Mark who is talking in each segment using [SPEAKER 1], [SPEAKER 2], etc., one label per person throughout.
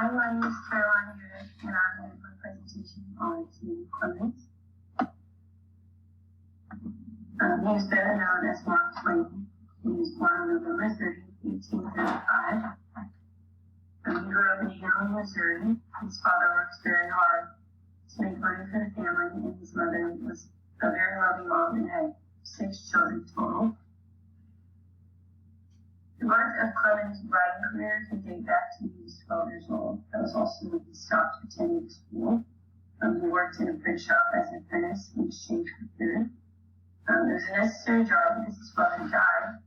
[SPEAKER 1] Hi, my name is Caroline here, and I'm going to do a presentation on Clemons. He is better known as Mark Twain. He was born on November 30, 1835. He grew up in Clemons, Missouri. His father works very hard to make money for the family, and his mother was a very loving mom and had 6 children total. The birth of Clemens' writing career can date back to when he was 12 years old. That was also when he stopped attending school. He worked in a print shop as an apprentice in exchange for food. It was a necessary job because his father died.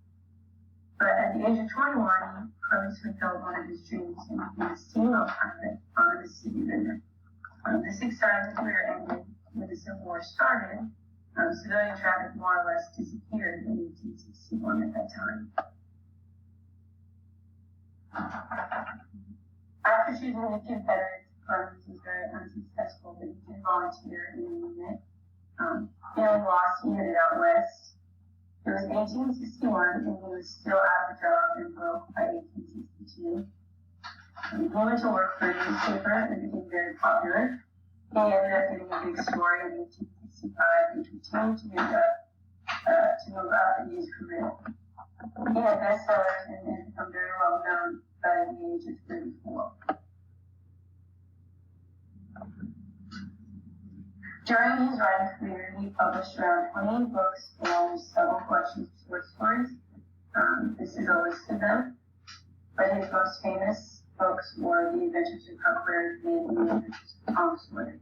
[SPEAKER 1] But at the age of 21, Clemens fulfilled one of his dreams and became a steamboat pilot on the Mississippi River. This exciting career ended when the Civil War started. Civilian traffic more or less disappeared in 1861 at that time. After choosing the Confederates, Clemens was very unsuccessful, but he did volunteer in the unit. Feeling lost, he headed out west. It was 1861, and he was still out of a job and broke by 1862. He went to work for a newspaper and became very popular. He ended up getting a big story in 1865 and continued to move up in his career. He had bestsellers and had become very well known by the age of 34. During his writing career, he published around 28 books and several collections of short stories. This is a list of them, but his most famous books were The Adventures of Huckleberry Finn and The Adventures of Tom Sawyer.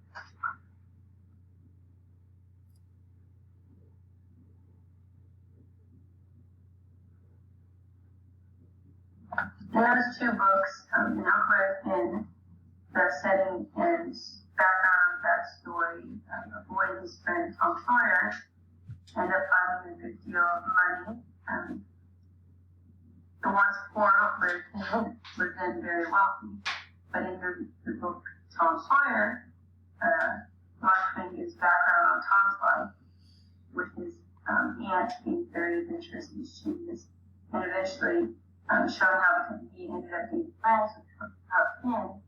[SPEAKER 1] In those 2 books, in Huckleberry Finn, the setting and background of that story, a boy and his friend Tom Sawyer end up finding a good deal of money. The once poor Huckleberry Finn was then very wealthy, but in the book Tom Sawyer, Mark Twain gives background on Tom's life, with his aunt being very adventurous and mischievous, and eventually showing how he ended up being friends with Finn.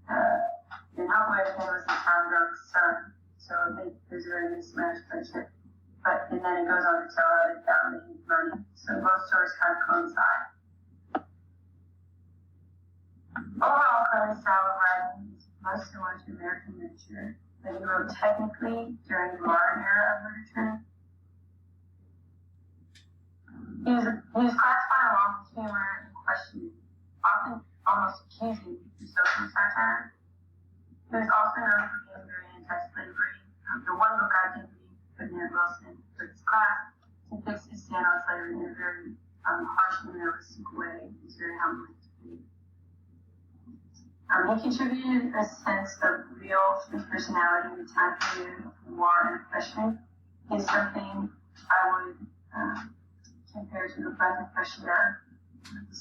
[SPEAKER 1] And Huckleberry Finn was the town girl's son, so there's a very mismatched friendship. And then it goes on to tell how they found his money. So both stories kind of coincide. Overall, Clemens' style of writing is most similar to American literature, but he wrote technically during the modern era of literature. He was classified along with humor and questioning, often almost accusing of social satire. He was also known for being very anti-slavery. The one book I did read, Ferdinand Wilson, for his class, he fixed his stand on slavery in a very harsh and realistic way. He was very humbling to read. He contributed a sense of real personality in the time period of war and oppression. He's something I would compare to a breath of fresh air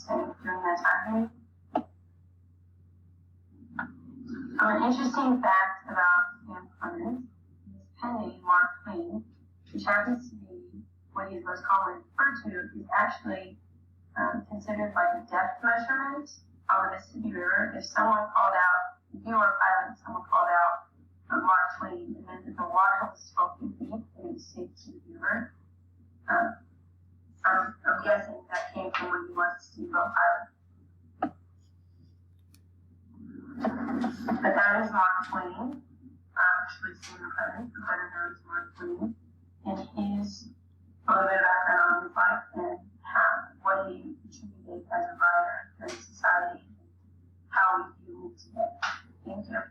[SPEAKER 1] during that time period. An interesting fact about Sam Clemens, his pen name, Mark Twain, which happens to be what he is most commonly referred to, is actually considered like a depth measurement on the Mississippi River. If you were a pilot and someone called out Mark Twain, it meant that the water was 12 feet deep and it was safe to the river. I'm guessing that came from when he was a steamboat pilot. But that is Mark Twain, actually Stephen Clemens, better known as Mark Twain, and his a little bit of background on his life and what he contributed as a writer in society, how we view him today. Thank you.